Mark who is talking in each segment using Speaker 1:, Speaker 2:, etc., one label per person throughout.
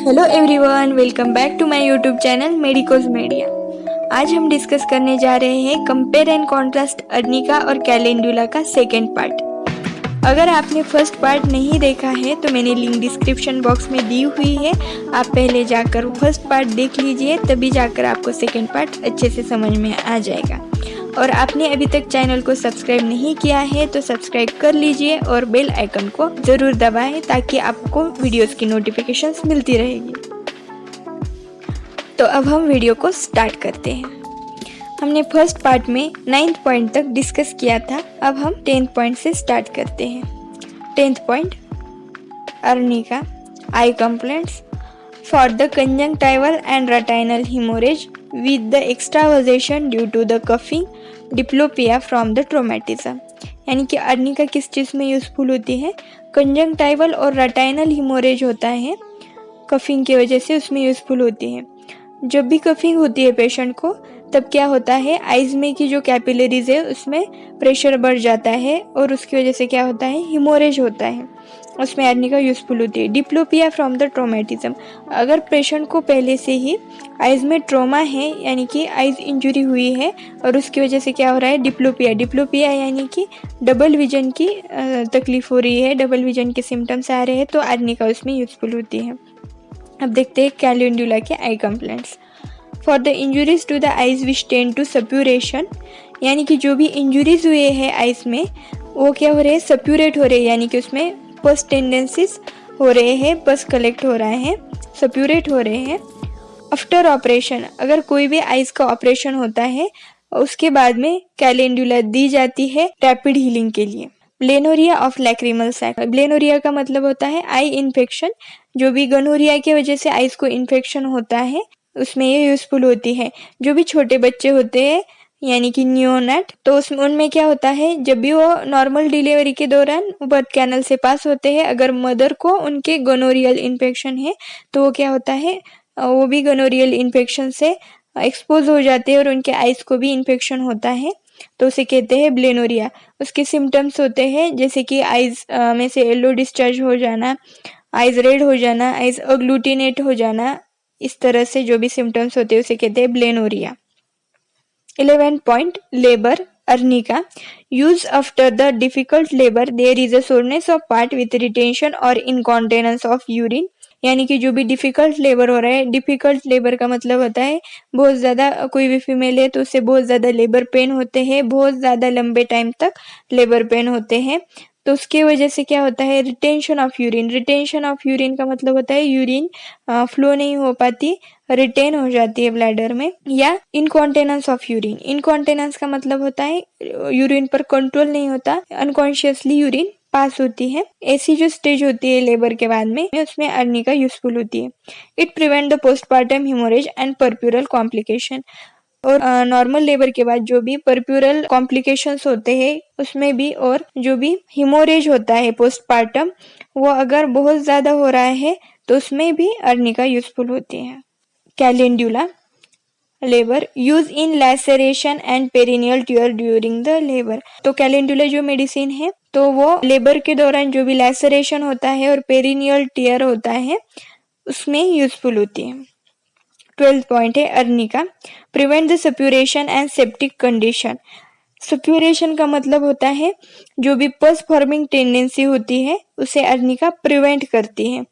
Speaker 1: Hello everyone, welcome back to my YouTube channel medicos media. आज हम discuss करने जा रहे हैं कंपेयर एंड कॉन्ट्रास्ट अर्निका और कैलेंडुला का सेकेंड पार्ट। अगर आपने फर्स्ट पार्ट नहीं देखा है तो मैंने लिंक डिस्क्रिप्शन बॉक्स में दी हुई है, आप पहले जाकर फर्स्ट पार्ट देख लीजिए, तभी जाकर आपको सेकेंड पार्ट अच्छे से समझ में आ जाएगा। और आपने अभी तक चैनल को सब्सक्राइब नहीं किया है तो सब्सक्राइब कर लीजिए और बेल आइकन को ज़रूर दबाएं ताकि आपको वीडियोस की नोटिफिकेशंस मिलती रहेगी। तो अब हम वीडियो को स्टार्ट करते हैं। हमने फर्स्ट पार्ट में 9th पॉइंट तक डिस्कस किया था, अब हम 10th पॉइंट से स्टार्ट करते हैं। 10th point, arnica eye complaints for the conjunctival and retinal hemorrhage with the extravasation due to the coughing diplopia from the traumatism। यानी कि अर्निका किस चीज़ में यूज़फुल होती है? कंजंक्टाइवल और रेटाइनल हिमोरेज होता है कफिंग की वजह से, उसमें यूज़फुल होती है। जब भी कफिंग होती है पेशेंट को, तब क्या होता है, आइज़ में की जो कैपिलरीज है उसमें प्रेशर बढ़ जाता है और उसकी वजह से क्या होता है, हिमोरेज होता है, उसमें अर्निका यूज़फुल होती है। डिप्लोपिया फ्रॉम द ट्रोमेटिज्म, अगर पेशेंट को पहले से ही आइज़ में ट्रोमा है यानी कि आइज़ इंजरी हुई है और उसकी वजह से क्या हो रहा है, डिप्लोपिया यानी कि डबल विजन की तकलीफ हो रही है, डबल विजन के सिम्टम्स आ रहे हैं, तो अर्निका उसमें यूज़फुल होती है। अब देखते हैं कैलेंडुला के eye complaints. For the injuries to the eyes which tend to suppuration, यानी कि जो भी इंजुरीज हुए हैं आइज में वो क्या हो रहे हैं, सप्यूरेट हो रहे हैं, यानी कि उसमें पस टेंडेंसीज हो रहे हैं, पस कलेक्ट हो रहे हैं, सप्यूरेट हो रहे हैं। आफ्टर ऑपरेशन, अगर कोई भी आइज का ऑपरेशन होता है उसके बाद में कैलेंडुला दी जाती है रैपिड हीलिंग के लिए। ब्लेनोरिया ऑफ लैक्रिमल सैक, ब्लेनोरिया का मतलब होता है आई इन्फेक्शन, जो भी गनोरिया की वजह से आइज को इन्फेक्शन होता है उसमें ये यूज़फुल होती है। जो भी छोटे बच्चे होते हैं यानी कि न्यूनेट, तो उसमें उनमें क्या होता है, जब भी वो नॉर्मल डिलीवरी के दौरान बर्थ कैनल से पास होते हैं, अगर मदर को उनके गोनोरियल इन्फेक्शन है तो वो क्या होता है, वो भी गोनोरियल इन्फेक्शन से एक्सपोज हो जाते हैं और उनके आइज को भी इन्फेक्शन होता है, तो उसे कहते हैं ब्लेनोरिया। उसके सिम्टम्स होते हैं जैसे कि आइज में से येलो डिस्चार्ज हो जाना, आइज रेड हो जाना, आइज अग्लूटिनेट हो जाना, इस तरह से जो भी सिम्टम्स होते हैं उसे कहते हैं blennorrhoea. 11 point, labour arnica use after the difficult labour there is a soreness of part with retention और इनकॉन्टेनेंस ऑफ यूरिन, यानी कि जो भी डिफिकल्ट लेबर हो रहा है, डिफिकल्ट लेबर का मतलब होता है बहुत ज़्यादा, कोई भी फीमेल है तो उससे बहुत ज़्यादा लेबर पेन होते हैं, बहुत ज़्यादा लंबे टाइम तक लेबर पेन होते हैं, तो उसके वजह से क्या होता है, retention of urine. Retention of urine का मतलब होता है यूरिन फ्लो नहीं हो पाती, रिटेन हो जाती है ब्लैडर में। या इनकॉन्टेनेंस ऑफ यूरिन, इनकॉन्टेनेंस का मतलब होता है यूरिन पर कंट्रोल नहीं होता, अनकॉन्शियसली यूरिन पास होती है। ऐसी जो स्टेज होती है लेबर के बाद में, उसमें अर्निका यूजफुल होती है। It prevent the postpartum haemorrhage and puerperal complication, और नॉर्मल लेबर के बाद जो भी परप्यूरल कॉम्प्लिकेशंस होते हैं उसमें भी, और जो भी हिमोरेज होता है पोस्टपार्टम, वो अगर बहुत ज़्यादा हो रहा है तो उसमें भी अर्निका यूजफुल होती है। Calendula labour use in laceration and perineal tear during the labour, तो कैलेंडुला जो मेडिसिन है तो वो लेबर के दौरान जो भी लैसेरेशन होता है और पेरिनियल टियर होता है उसमें यूजफुल होती है। 12th पॉइंट है, arnica prevent the suppuration and septic condition. Suppuration का मतलब होता है जो भी पस फॉर्मिंग टेंडेंसी होती है उसे अर्निका प्रिवेंट करती है।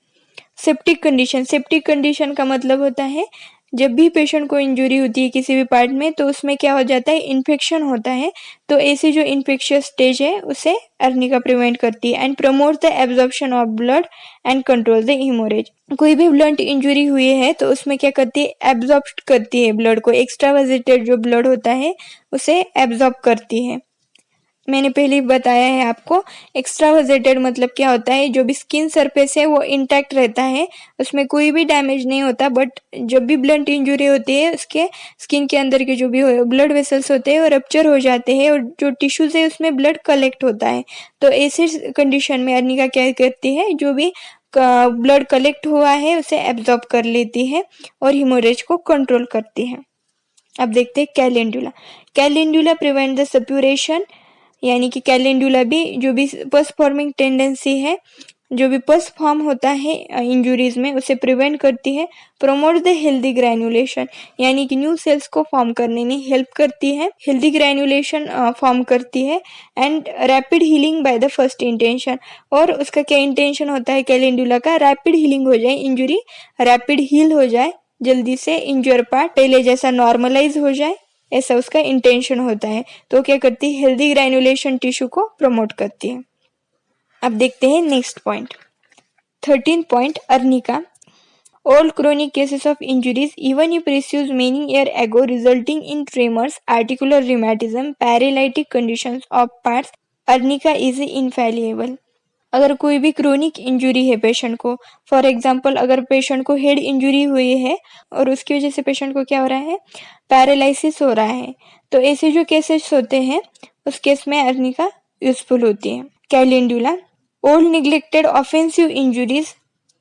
Speaker 1: सेप्टिक कंडीशन, सेप्टिक कंडीशन का मतलब होता है जब भी पेशेंट को इंजरी होती है किसी भी पार्ट में तो उसमें क्या हो जाता है, इन्फेक्शन होता है, तो ऐसी जो इन्फेक्शियस स्टेज है उसे अर्निका प्रिवेंट करती है। And promote the absorption of blood and control the haemorrhage, कोई भी ब्लड इंजरी हुई है तो उसमें क्या करती है, एब्जॉर्ब करती है ब्लड को, एक्स्ट्रावाजेटेड जो ब्लड होता है उसे एब्जॉर्ब करती है। मैंने पहले बताया है आपको, एक्स्ट्रावाजेटेड मतलब क्या होता है, जो भी स्किन सरफेस है वो इंटैक्ट रहता है, उसमें कोई भी डैमेज नहीं होता, बट जब भी ब्लड इंजरी होती है उसके स्किन के अंदर के जो भी ब्लड वेसल्स होते हैं वो रप्चर हो जाते हैं और जो टिश्यूज है उसमें ब्लड कलेक्ट होता है। तो ऐसे कंडीशन में अर्निका क्या करती है, जो भी ब्लड कलेक्ट हुआ है उसे एब्जॉर्ब कर लेती है और हिमोरेज को कंट्रोल करती है। अब देखते हैं कैलेंडुला। कैलेंडुला प्रिवेंट द सप्यूरेशन, यानी कि कैलेंडुला भी जो भी पस फॉर्मिंग टेंडेंसी है जो भी पस फॉर्म होता है इंजुरीज में उसे प्रिवेंट करती है। प्रोमोट द हेल्दी ग्रैन्युलेशन, यानी कि न्यू सेल्स को फॉर्म करने में हेल्प करती है, हेल्दी ग्रैन्युलेशन फॉर्म करती है। And rapid healing by the first intention, और उसका क्या इंटेंशन होता है कैलेंडुला का, रैपिड हीलिंग हो जाए, इंजुरी रैपिड हील हो जाए, जल्दी से इंजर पार्ट पहले जैसा नॉर्मलाइज हो जाए, ऐसा उसका इंटेंशन होता है। तो क्या करती है, हेल्दी ग्रैन्युलेशन टिश्यू को प्रमोट करती है। अब देखते हैं next point, 13 point arnica. All chronic cases of injuries, even if received many years ago, resulting in tremors, articular rheumatism, paralytic conditions of parts, arnica is infallible। अगर कोई भी chronic injury है पेशेंट को, फॉर एग्जांपल अगर patient को head injury हुई है और उसकी वजह से पेशेंट को क्या हो रहा है, पैरालिसिस हो रहा है, तो ऐसे जो केसेस होते हैं उस केस में अर्निका यूजफुल होती है। Calendula, old neglected offensive injuries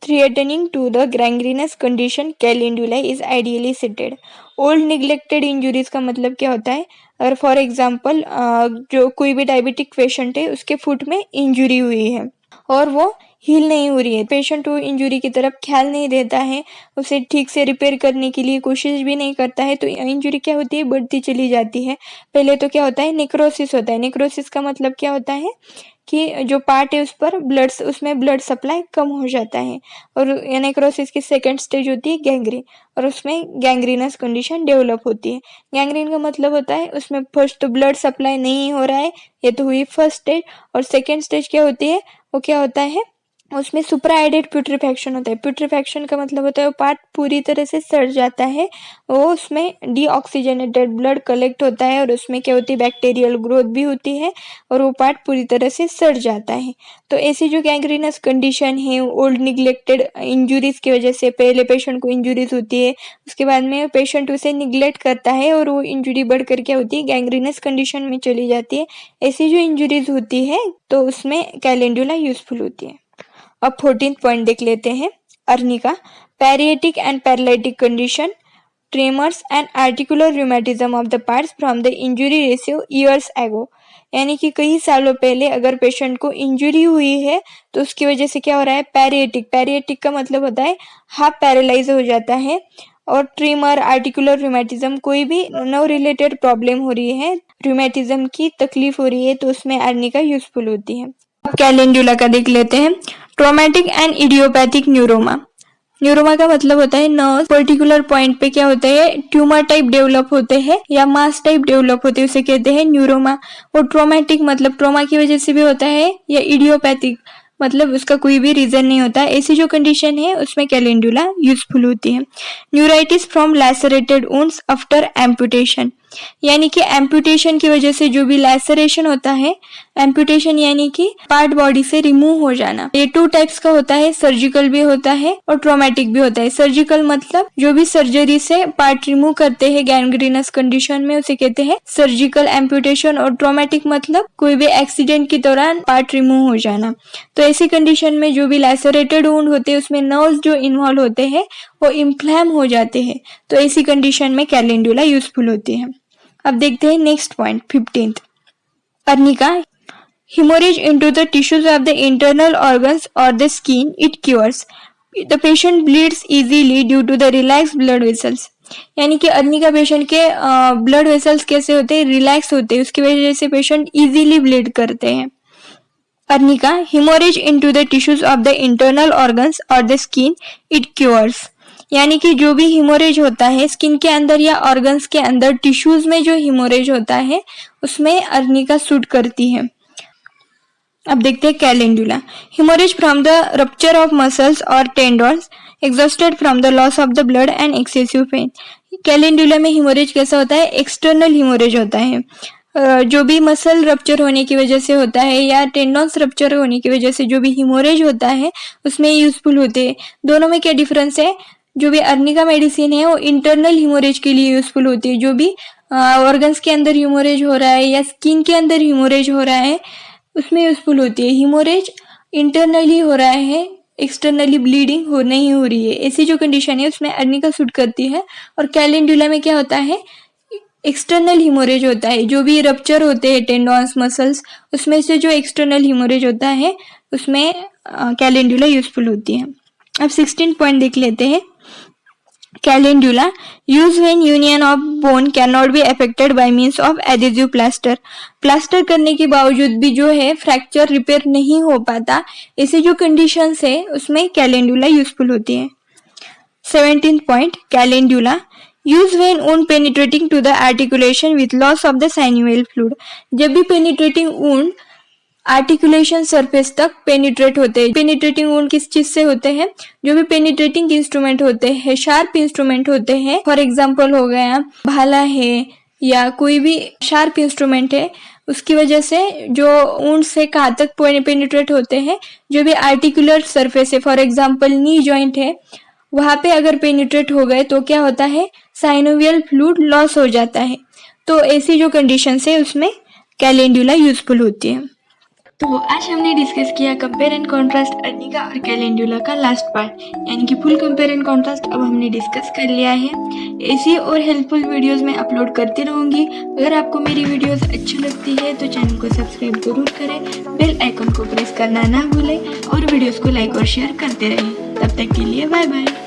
Speaker 1: threatening to the gangrenous condition, calendula is ideally suited। Old neglected injuries का मतलब क्या होता है, अगर फॉर एग्जांपल जो कोई भी डायबिटिक पेशेंट है उसके फुट में इंजुरी हुई है और वो हील नहीं हो रही है, पेशेंट वो इंजुरी की तरफ ख्याल नहीं देता है, उसे ठीक से रिपेयर करने के लिए कोशिश भी नहीं करता है, तो इंजुरी क्या होती है, बढ़ती चली जाती है। पहले तो क्या होता है, नेक्रोसिस होता है। नेक्रोसिस का मतलब क्या होता है कि जो पार्ट है उस पर उसमें ब्लड सप्लाई कम हो जाता है, और नेक्रोसिस की सेकेंड स्टेज होती है गैंग्रीन, और उसमें गैंग्रीनस कंडीशन डेवलप होती है। गैंग्रीन का मतलब होता है उसमें फर्स्ट तो ब्लड सप्लाई नहीं हो रहा है, ये तो हुई फर्स्ट स्टेज, और सेकेंड स्टेज क्या होती है, वो क्या होता है, उसमें सुप्राएडेड प्यूट्रिफैक्शन होता है। प्यूट्रिफैक्शन का मतलब होता है वो पार्ट पूरी तरह से सड़ जाता है, वो उसमें डीऑक्सीजनेटेड ब्लड कलेक्ट होता है और उसमें क्या होती है, बैक्टीरियल ग्रोथ भी होती है और वो पार्ट पूरी तरह से सड़ जाता है। तो ऐसी जो गैंग्रीनस कंडीशन है ओल्ड निग्लेक्टेड इंजुरीज की वजह से, पहले पेशेंट को इंजुरीज होती है, उसके बाद में पेशेंट उसे निग्लेक्ट करता है और वो इंजुरी बढ़कर क्या होती है, गैंग्रीनस कंडीशन में चली जाती है। ऐसी जो इंजुरीज होती है तो उसमें कैलेंडुला यूजफुल होती है। अब 14 पॉइंट देख लेते हैं, arnica. Paretic and paralytic condition, tremors and articular rheumatism of the parts from the injury ratio years ago, यानी कि कई सालों पहले अगर पेशेंट को इंजुरी हुई है तो उसकी वजह से क्या हो रहा है, पैरिएटिक। पैरिएटिक का मतलब होता है हाफ पैरालाइज हो जाता है, और ट्रीमर, आर्टिकुलर रूमेटिज्म, कोई भी नर्व रिलेटेड प्रॉब्लम हो रही है, रूमेटिज्म की तकलीफ हो रही है, तो उसमें अर्निका यूजफुल होती है। अब कैलेंडुला का देख लेते हैं, traumatic and idiopathic neuroma. Neuroma का मतलब होता है नर्व पर्टिकुलर पॉइंट पे क्या होता है, ट्यूमर टाइप डेवलप होते हैं या मास टाइप डेवलप होते हैं, उसे कहते हैं न्यूरोमा। और ट्रोमेटिक मतलब ट्रोमा की वजह से भी होता है, या इडियोपैथिक मतलब उसका कोई भी रीजन नहीं होता। ऐसी जो कंडीशन है उसमें कैलेंडुला यूजफुल होती है। Neuritis from lacerated wounds after amputation, यानी कि एम्पुटेशन की वजह से जो भी लैसरेशन होता है, एम्पुटेशन यानी कि पार्ट बॉडी से रिमूव हो जाना, ये 2 टाइप्स का होता है, सर्जिकल भी होता है और ट्रॉमेटिक भी होता है। सर्जिकल मतलब जो भी सर्जरी से पार्ट रिमूव करते हैं गैंग्रीनस कंडीशन में, उसे कहते हैं सर्जिकल एम्पुटेशन, और ट्रॉमेटिक मतलब कोई भी एक्सीडेंट के दौरान पार्ट रिमूव हो जाना। तो ऐसी कंडीशन में जो भी लैसरेटेड वुंड होते हैं उसमें नर्व्स जो इन्वॉल्व होते हैं वो इन्फ्लेम हो जाते हैं, तो ऐसी कंडीशन में कैलेंडुला यूजफुल होती है। अब देखते हैं next point 15th, arnica. Hemorrhage into the tissues of the internal organs or the skin, it cures. The patient bleeds easily due to the relaxed blood vessels. यानी कि अर्निका पेशेंट के blood vessels कैसे होते हैं, relax होते हैं, उसकी वजह से पेशेंट इजीली ब्लीड करते हैं। Arnica, hemorrhage into the tissues of the internal organs or the skin, it cures. यानी कि जो भी हिमोरेज होता है स्किन के अंदर या ऑर्गन्स के अंदर, टिश्यूज में जो हिमोरेज होता है उसमें अर्निका सूट करती है। अब देखते हैं calendula. Haemorrhage from the rupture of muscles और tendons, exhausted from the loss of the blood and excessive pain. Calendula में हिमोरेज कैसा होता है, एक्सटर्नल हिमोरेज होता है, जो भी मसल रप्चर होने की वजह से होता है या टेंडॉन्स रप्चर होने की वजह से जो भी हिमोरेज होता है उसमें यूजफुल होते हैं। दोनों में क्या डिफरेंस है, जो भी अर्निका मेडिसिन है वो इंटरनल हिमोरेज के लिए यूजफुल होती है, जो भी ऑर्गन्स के अंदर हिमोरेज हो रहा है या स्किन के अंदर हिमोरेज हो रहा है उसमें यूजफुल होती है। हिमोरेज इंटरनली हो रहा है, एक्सटर्नली ब्लीडिंग हो नहीं हो रही है, ऐसी जो कंडीशन है उसमें अर्निका सूट करती है। और कैलेंडुला में क्या होता है, एक्सटर्नल हिमोरेज होता है, जो भी रप्चर होते हैं टेंडॉन्स मसल्स उसमें से जो एक्सटर्नल हिमोरेज होता है उसमें कैलेंडुला यूजफुल होती है। अब 16 पॉइंट देख लेते हैं। Calendula use when union of bone can not be affected by means of adhesive plaster. Plaster करने के बावजूद भी जो है फ्रैक्चर रिपेयर नहीं हो पाता, ऐसी जो कंडीशंस है उसमें कैलेंडुला यूजफुल होती है। 17th point, calendula use when wound penetrating to the articulation with loss of the synovial fluid. जब भी पेनिट्रेटिंग वुंड आर्टिकुलेशन सरफेस तक पेनिट्रेट होते हैं। पेनिट्रेटिंग वुंड किस चीज से होते हैं? जो भी पेनिट्रेटिंग इंस्ट्रूमेंट होते हैं, शार्प इंस्ट्रूमेंट होते हैं, फॉर एग्जांपल हो गया भाला है या कोई भी शार्प इंस्ट्रूमेंट है, उसकी वजह से जो वुंड से कहाँ तक पेनिट्रेट होते हैं, जो भी आर्टिकुलर सरफेस है, फॉर एग्जांपल नी जॉइंट है, वहां पे अगर पेनिट्रेट हो गए तो क्या होता है, साइनोवियल फ्लूइड लॉस हो जाता है। तो ऐसी जो कंडीशन है उसमें कैलेंडुला यूजफुल होती है। तो आज हमने डिस्कस किया कंपेयर एंड कॉन्ट्रास्ट अर्निका और कैलेंडुला का लास्ट पार्ट, यानी कि फुल कंपेयर एंड कॉन्ट्रास्ट अब हमने डिस्कस कर लिया है। ऐसी और हेल्पफुल वीडियोस मैं अपलोड करती रहूंगी। अगर आपको मेरी वीडियोस अच्छी लगती है तो चैनल को सब्सक्राइब जरूर करें, बेल आइकन को प्रेस करना ना भूलें और वीडियोस को लाइक और शेयर करते रहें। तब तक के लिए बाय बाय।